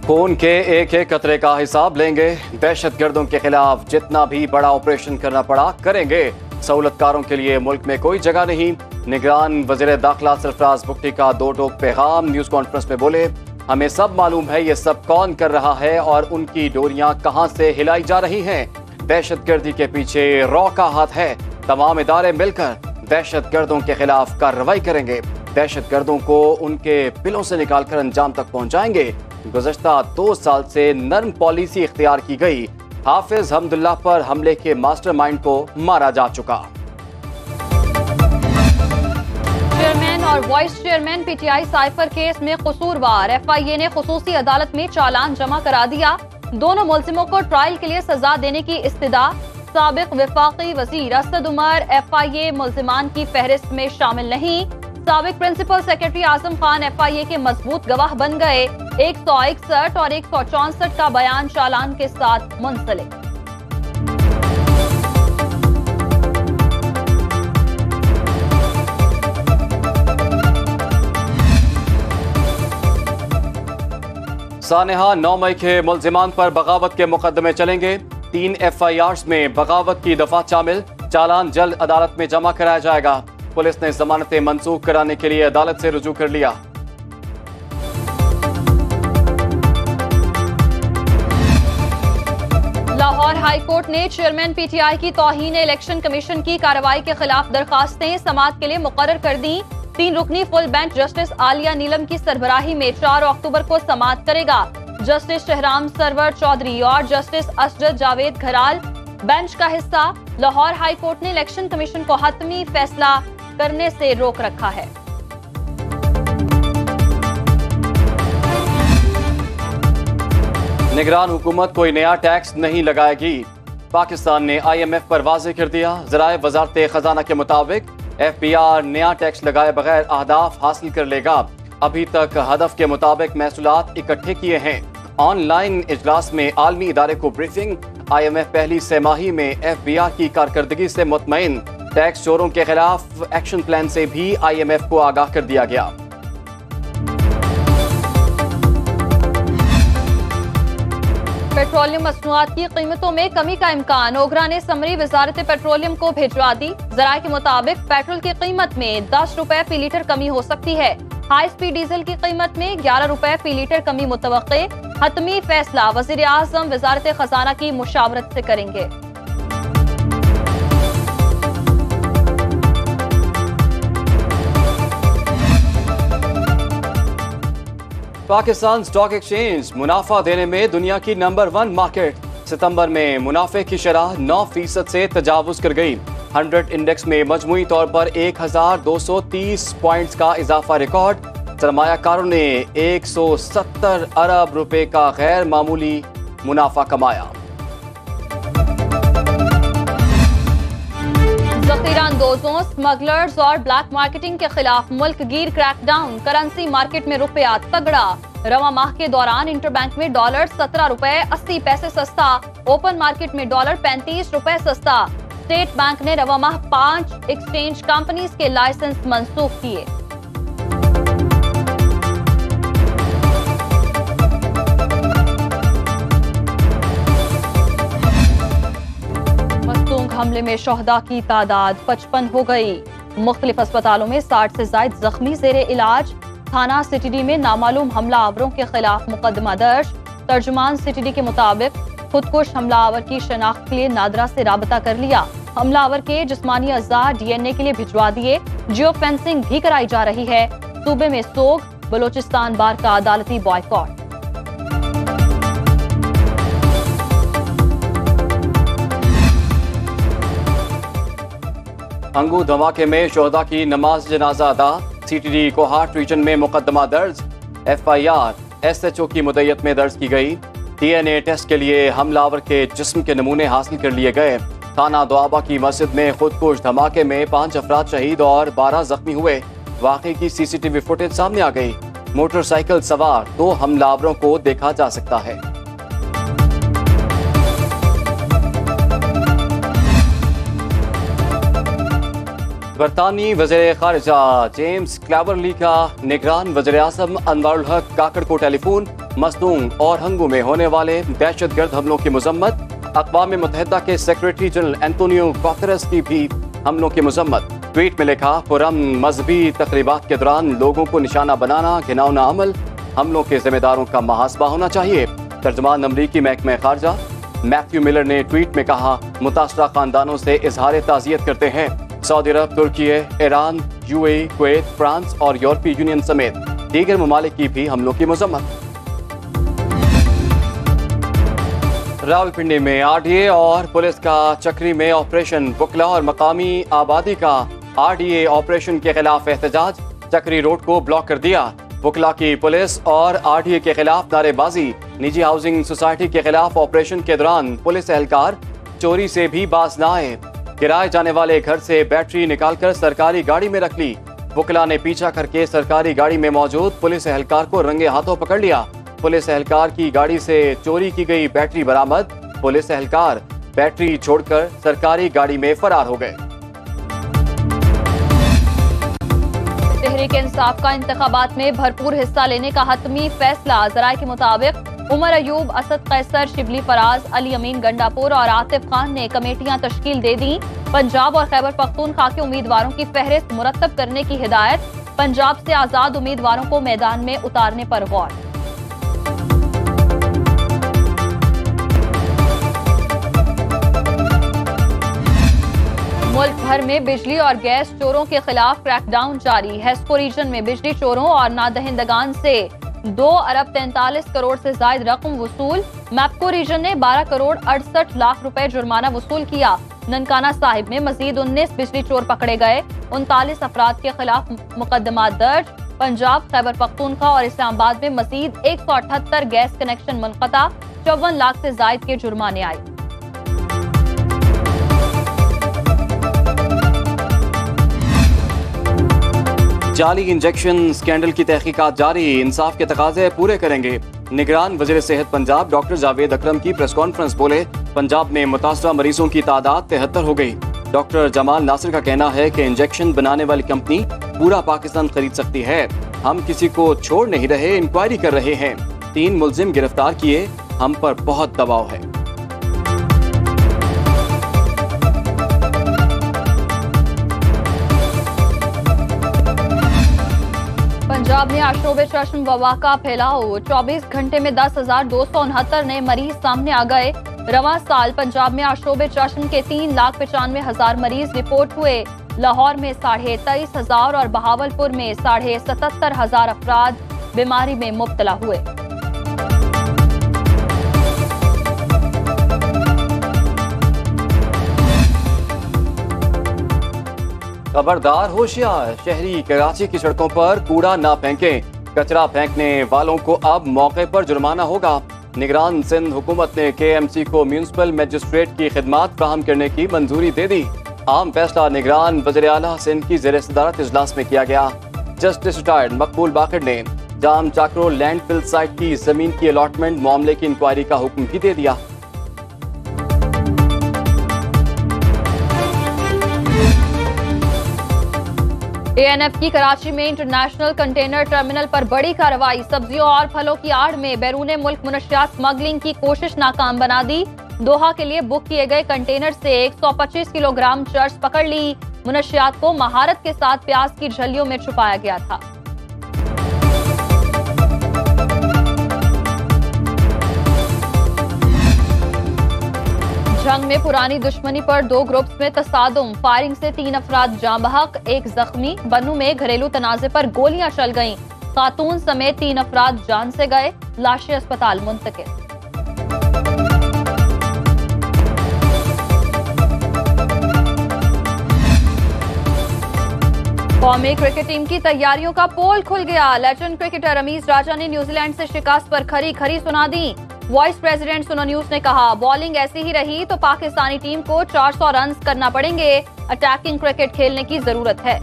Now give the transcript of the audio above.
खून के एक एक कतरे का हिसाब लेंगे। दहशतगर्दों के खिलाफ जितना भी बड़ा ऑपरेशन करना पड़ा करेंगे। सहूलतकारों के लिए मुल्क में कोई जगह नहीं। निगरान वज़ीर दाखिला सरफराज बुख्ती का दो टोक पैगाम। न्यूज़ कॉन्फ्रेंस में बोले, हमें सब मालूम है ये सब कौन कर रहा है और उनकी डोरियां कहां से हिलाई जा रही हैं। दहशतगर्दी के पीछे रॉ का हाथ है। तमाम इदारे मिलकर दहशतगर्दों के खिलाफ कार्रवाई करेंगे। दहशतगर्दों को उनके पिलों से निकालकर अंजाम तक पहुंचाएंगे। गुज़श्ता 2 साल से नर्म पॉलिसी इख्तियार की गई। हाफिज हमदुल्लाह पर हमले के मास्टरमाइंड को मारा जा चुका। चेयरमैन और vice chairman PTI cipher case में कसूरवार। एफआईए ने खुसूसी अदालत में चालान जमा करा दिया। दोनों मुलजिमों को ट्रायल के लिए सजा देने की इस्तदा। साबिक वफाकी वजीर असद उमर एफआईए मुलजिमान की फहरिस्त में शामिल नहीं। साबिक principal secretary Azam Khan FIA के मजबूत गवाह बन गए। 161 और 164 का बयान चालान के साथ मुंसलिक। सानेहा 9 मई के मुलजिमान पर बगावत के मुकदमे चलेंगे। 3 FIRs में बगावत की दफा शामिल। चालान जल्द अदालत में जमा कराया जाएगा। पुलिस ने जमानतें मंसूख कराने के लिए अदालत से रुजू कर लिया। लाहौर हाई कोर्ट ने चेयरमैन पीटीआई की तौहीन इलेक्शन कमीशन की कार्रवाई के खिलाफ दरखास्तें समाअत के लिए मुकर्रर कर दी। 3 रुकनी फुल बेंच जस्टिस आलिया नीलम की सरबराही में 4 अक्टूबर को समाअत करेगा। जस्टिस शहराम सरवर चौधरी और जस्टिस असजद जावेद घराल बेंच का हिस्सा। लाहौर हाई कोर्ट ने इलेक्शन कमीशन को हतमी फैसला करने से रोक रखा है। निगरान हुकूमत कोई नया टैक्स नहीं लगाएगी। पाकिस्तान ने IMF पर वाज़ेह कर दिया। ज़राए वज़ारत खजाना के मुताबिक FBR नया टैक्स लगाए बगैर अहदाफ हासिल कर लेगा। अभी तक हदफ के मुताबिक महसूलात इकट्ठे किए हैं। ऑनलाइन इजलास में आलमी इदारे को ब्रीफिंग। IMF पहली सेमाही में FBR की कारकर्दगी से मुतमईन। टैक्स चोरों के खिलाफ एक्शन प्लान से भी IMF को आगाह कर दिया गया। पेट्रोलियम मसनूआत की कीमतों में कमी का इम्कान। ओगरा ने समरी वजारत पेट्रोलियम को भिजवा दी। जराये के मुताबिक पेट्रोल की कीमत में 10 रुपए फी लीटर कमी हो सकती है। हाई स्पीड डीजल की कीमत में 11 रुपए फी लीटर कमी मुतवक्के। हतमी फैसला वजीर आजम वजारत खजाना की मुशावरत से करेंगे। पाकिस्तान स्टॉक एक्सचेंज मुनाफा देने में दुनिया की नंबर 1 मार्केट। सितंबर में मुनाफे की शरह 9% से तजावुज कर गई। 100 इंडेक्स में मजमूई तौर पर 1230 पॉइंट्स का इजाफा रिकॉर्ड। सरमायाकारों ने 170 अरब रुपए का गैर मामूली मुनाफा कमाया। जखीरांदोजों, स्मगलर्स और ब्लैक मार्केटिंग के खिलाफ मुल्क गिर क्रैकडाउन। करेंसी मार्केट में रुपया तगड़ा। रवा माह के दौरान इंटरबैंक में डॉलर 17 रुपए 80 पैसे सस्ता। ओपन मार्केट में डॉलर 35 रुपए सस्ता। स्टेट बैंक ने रवा माह 5 एक्सचेंज कंपनीज के लाइसेंस मंसूख किए। हमले में शोहदा की तादाद 55 हो गई। मुख्तलिफ अस्पतालों में 60 से ज्यादा जख्मी जेरे इलाज। थाना सिटीडी में नामालूम हमलावरों के खिलाफ मुकदमा दर्ज। तर्जुमान सिटीडी के मुताबिक खुदकुश हमलावर की शनाख्त के लिए नादरा से राबता कर लिया। हमलावर के जिस्मानी अज़ा DNA के लिए भिजवा दिए। जियो फेंसिंग भी कराई जा रही है। सूबे में सोग। बलोचिस्तान बार का अदालती बॉयकॉट। अंगू धमाके में शोहदा की नमाज जनाजा अदा। CTD कोहाट रीजन में मुकदमा दर्ज। FIR SHO की मुद्दत में दर्ज की गई। DNA टेस्ट के लिए हमलावर के जिस्म के नमूने हासिल कर लिए गए। थाना दोआबा की मस्जिद में खुदकुश धमाके में 5 अफराद शहीद और 12 जख्मी हुए। वाकई की CCTV फुटेज सामने आ गई। मोटरसाइकिल सवार 2 हमलावरों को देखा जा सकता है। बरतानी वज़ीर ख़ारिजा जेम्स क्लैवरली का निगरान वज़ीर आज़म अनवारुल हक काकड़ को टेलीफोन। मसनून और हंगू में होने वाले दहशतगर्द हमलों की मजम्मत। अक़वाम मुत्तहिदा के सेक्रेटरी जनरल एंटोनियो गुतेरेस की भी हमलों की मजम्मत। ट्वीट में लिखा, पुरअमन मजहबी तकरीबात के दौरान लोगों को निशाना बनाना घिनौना अमल, हमलों के जिम्मेदारों का मुहासबा होना चाहिए। तर्जुमान अमरीकी महकमा खारजा मैथ्यू मिलर ने ट्वीट में कहा, मुतासरा खानदानों से इजहार ताज़ियत करते हैं। सऊदी अरब, तुर्की, ईरान, यूएई, कुवैत, फ्रांस और यूरोपीय यूनियन समेत दीगर ममालिक की भी हमलों की मजम्मत। रावलपिंडी में आरडीए और पुलिस का चक्री में ऑपरेशन। बुकला और मकामी आबादी का आरडीए ऑपरेशन के खिलाफ एहतजाज। चक्री रोड को ब्लॉक कर दिया। बुकला की पुलिस और आरडीए के खिलाफ नारेबाजी। निजी हाउसिंग सोसाइटी के खिलाफ ऑपरेशन के दौरान पुलिस एहलकार चोरी से भी बाज न आए। गिराए जाने वाले घर से बैटरी निकालकर सरकारी गाड़ी में रख ली। बुकला ने पीछा करके सरकारी गाड़ी में मौजूद पुलिस एहलकार को रंगे हाथों पकड़ लिया। पुलिस एहलकार की गाड़ी से चोरी की गई बैटरी बरामद। पुलिस एहलकार बैटरी छोड़कर सरकारी गाड़ी में फरार हो गए। तहरीक इंसाफ का इंतखाबात में भरपूर हिस्सा लेने का हतमी फैसला। जराये के मुताबिक उमर अयूब, असद कैसर, शिबली फराज, अली अमीन गंडापुर और आतिफ खान ने कमेटियां तश्कील दे दी। पंजाब और खैबर पख्तूनख्वा के उम्मीदवारों की फहरिस्त मुरतब करने की हिदायत। पंजाब से आजाद उम्मीदवारों को मैदान में उतारने पर गौर। मुल्क भर में बिजली और गैस चोरों के खिलाफ क्रैकडाउन जारी। हेस्को रीजन में बिजली चोरों और नादहिंदगान से 2 अरब 43 करोड़ से ज्यादा रकम वसूल। मैपको रीजन ने 12 करोड़ 68 लाख रुपए जुर्माना वसूल किया। ननकाना साहिब में मजीद 19 बिजली चोर पकड़े गए। 39 अफराद के खिलाफ मुकदमा दर्ज। पंजाब, खैबर पख्तूनख्वा और इस्लामाबाद में मजीद 178 गैस कनेक्शन मुनक़ता। 54 लाख से ज्यादा के जुर्माने आए। जाली इंजेक्शन स्कैंडल की तहकीकात जारी। इंसाफ के तकाजे पूरे करेंगे। निगरान वज़ीर सेहत पंजाब डॉक्टर जावेद अकरम की प्रेस कॉन्फ्रेंस बोले, पंजाब में मुतासरा मरीजों की तादाद 73 हो गई। डॉक्टर जमाल नासिर का कहना है कि इंजेक्शन बनाने वाली कंपनी पूरा पाकिस्तान खरीद सकती है। हम किसी को छोड़ नहीं रहे, इंक्वायरी कर रहे हैं। 3 मुलजिम गिरफ्तार किए, हम पर बहुत दबाव है। पंजाब में आशोबे चश्म वबा का फैलाव। 24 घंटे में 10,269 नए मरीज सामने आ गए। रवां साल पंजाब में आशोबे चश्म के 3,95,000 मरीज रिपोर्ट हुए। लाहौर में 23,500 और बहावलपुर में 77,500 अफराद बीमारी में मुब्तला हुए। खबरदार, होशियार, शहरी कराची की सड़कों पर कूड़ा ना फेंकें। कचरा फेंकने वालों को अब मौके पर जुर्माना होगा। निगरान सिंध हुकूमत ने KMC को म्यूनिसिपल मजिस्ट्रेट की खिदमात फ्राहम करने की मंजूरी दे दी। आम फैसला निगरान वज़ीर आला सिंध की ज़ेर सदारत इजलास में किया गया। जस्टिस रिटायर्ड मकबूल बाखिर ने जाम चाकरो लैंडफिल साइट की जमीन की अलॉटमेंट मामले की इंक्वायरी का हुक्म भी दे दिया। ANF की कराची में इंटरनेशनल कंटेनर टर्मिनल पर बड़ी कार्रवाई। सब्जियों और फलों की आड़ में बैरून मुल्क मुनशियात स्मगलिंग की कोशिश नाकाम बना दी। दोहा के लिए बुक किए गए कंटेनर से 125 किलोग्राम चर्च पकड़ ली। मुनशियात को महारत के साथ प्याज की झल्लियों में छुपाया गया था। जंग में पुरानी दुश्मनी पर 2 ग्रुप्स में तसादुम। फायरिंग से 3 अफराद जाँ बहक, 1 जख्मी। बन्नू में घरेलू तनाजे पर गोलियां चल गईं। खातून समेत 3 अफराद जान से गए। लाशें अस्पताल मुंतकिल। कौमी क्रिकेट टीम की तैयारियों का पोल खुल गया। लेजेंड क्रिकेटर रमीज राजा ने न्यूजीलैंड से शिकस्त पर खरी खरी सुना दी। वाइस प्रेसिडेंट सुनो न्यूज ने कहा, बॉलिंग ऐसी ही रही तो पाकिस्तानी टीम को 400 रन करना पड़ेंगे। अटैकिंग क्रिकेट खेलने की जरूरत है।